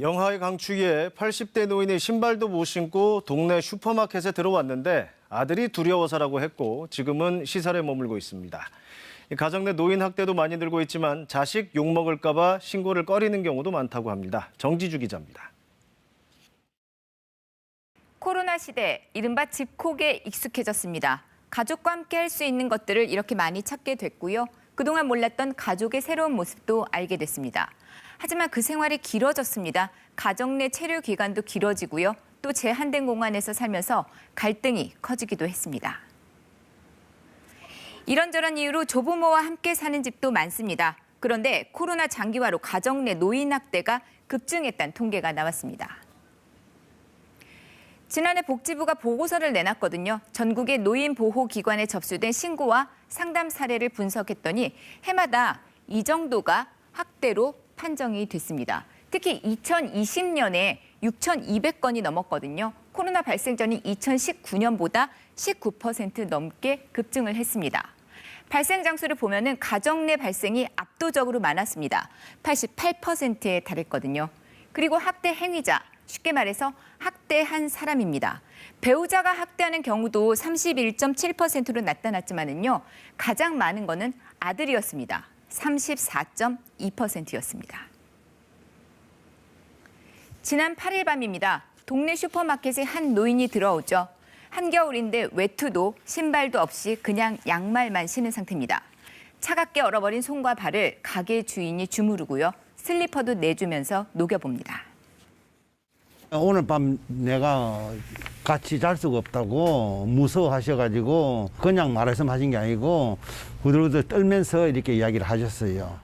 영하의 강추위에 80대 노인이 신발도 못 신고 동네 슈퍼마켓에 들어왔는데 아들이 두려워서라고 했고 지금은 시설에 머물고 있습니다. 가정 내 노인 학대도 많이 늘고 있지만 자식 욕먹을까 봐 신고를 꺼리는 경우도 많다고 합니다. 정지주 기자입니다. 코로나 시대, 이른바 집콕에 익숙해졌습니다. 가족과 함께 할 수 있는 것들을 이렇게 많이 찾게 됐고요. 그동안 몰랐던 가족의 새로운 모습도 알게 됐습니다. 하지만 그 생활이 길어졌습니다. 가정 내 체류 기간도 길어지고요. 또 제한된 공간에서 살면서 갈등이 커지기도 했습니다. 이런저런 이유로 조부모와 함께 사는 집도 많습니다. 그런데 코로나 장기화로 가정 내 노인 학대가 급증했다는 통계가 나왔습니다. 지난해 복지부가 보고서를 내놨거든요. 전국의 노인보호기관에 접수된 신고와 상담 사례를 분석했더니 해마다 이 정도가 학대로 판정이 됐습니다. 특히 2020년에 6,200건이 넘었거든요. 코로나 발생 전인 2019년보다 19% 넘게 급증을 했습니다. 발생 장소를 보면은 가정 내 발생이 압도적으로 많았습니다. 88%에 달했거든요. 그리고 학대 행위자, 쉽게 말해서 학대한 사람입니다. 배우자가 학대하는 경우도 31.7%로 나타났지만은요, 가장 많은 거는 아들이었습니다. 34.2%였습니다. 지난 8일 밤입니다. 동네 슈퍼마켓에 한 노인이 들어오죠. 한겨울인데 외투도 신발도 없이 그냥 양말만 신은 상태입니다. 차갑게 얼어버린 손과 발을 가게 주인이 주무르고요. 슬리퍼도 내주면서 녹여봅니다. 오늘 밤 내가 같이 잘 수가 없다고 무서워하셔가지고 그냥 말씀하신 게 아니고 후들후들 떨면서 이렇게 이야기를 하셨어요.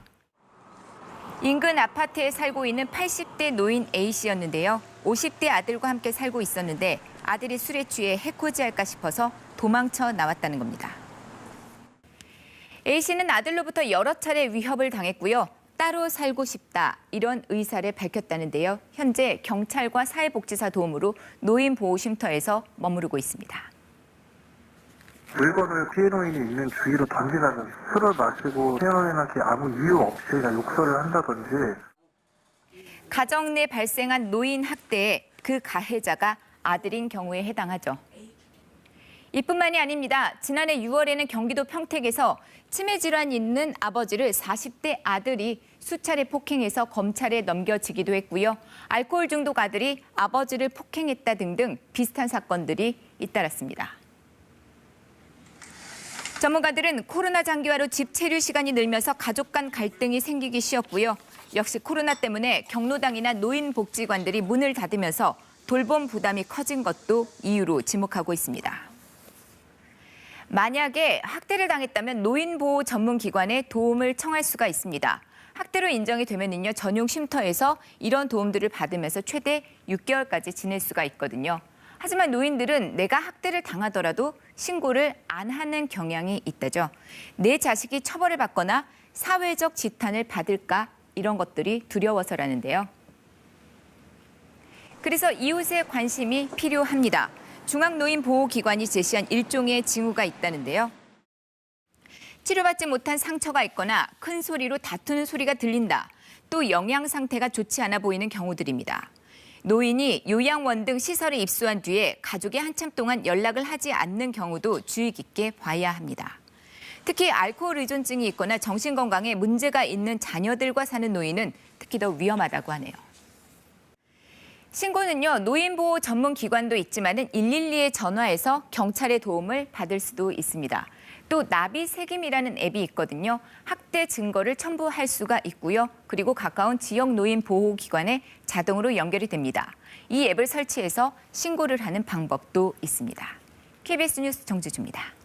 인근 아파트에 살고 있는 80대 노인 A씨였는데요. 50대 아들과 함께 살고 있었는데 아들이 술에 취해 해코지할까 싶어서 도망쳐 나왔다는 겁니다. A씨는 아들로부터 여러 차례 위협을 당했고요. 따로 살고 싶다 이런 의사를 밝혔다는데요. 현재 경찰과 사회복지사 도움으로 노인보호쉼터에서 머무르고 있습니다. 물건을 피해노인이 있는 주위로 던지다든지 술을 마시고 피해노인한테 아무 이유 없이 그냥 욕설을 한다든지. 가정 내 발생한 노인 학대에 그 가해자가 아들인 경우에 해당하죠. 이뿐만이 아닙니다. 지난해 6월에는 경기도 평택에서 치매 질환이 있는 아버지를 40대 아들이 수차례 폭행해서 검찰에 넘겨지기도 했고요. 알코올 중독 아들이 아버지를 폭행했다 등등 비슷한 사건들이 잇따랐습니다. 전문가들은 코로나 장기화로 집 체류 시간이 늘면서 가족 간 갈등이 생기기 쉬웠고요. 역시 코로나 때문에 경로당이나 노인복지관들이 문을 닫으면서 돌봄 부담이 커진 것도 이유로 지목하고 있습니다. 만약에 학대를 당했다면 노인보호 전문기관에 도움을 청할 수가 있습니다. 학대로 인정이 되면요, 전용 쉼터에서 이런 도움들을 받으면서 최대 6개월까지 지낼 수가 있거든요. 하지만 노인들은 내가 학대를 당하더라도 신고를 안 하는 경향이 있다죠. 내 자식이 처벌을 받거나 사회적 지탄을 받을까 이런 것들이 두려워서라는데요. 그래서 이웃의 관심이 필요합니다. 중앙노인보호기관이 제시한 일종의 징후가 있다는데요. 치료받지 못한 상처가 있거나 큰 소리로 다투는 소리가 들린다. 또 영양 상태가 좋지 않아 보이는 경우들입니다. 노인이 요양원 등 시설에 입소한 뒤에 가족이 한참 동안 연락을 하지 않는 경우도 주의 깊게 봐야 합니다. 특히 알코올 의존증이 있거나 정신건강에 문제가 있는 자녀들과 사는 노인은 특히 더 위험하다고 하네요. 신고는요, 노인보호 전문기관도 있지만은 112에 전화해서 경찰의 도움을 받을 수도 있습니다. 또 나비새김이라는 앱이 있거든요. 학대 증거를 첨부할 수가 있고요. 그리고 가까운 지역 노인보호기관에 자동으로 연결이 됩니다. 이 앱을 설치해서 신고를 하는 방법도 있습니다. KBS 뉴스 정지주입니다.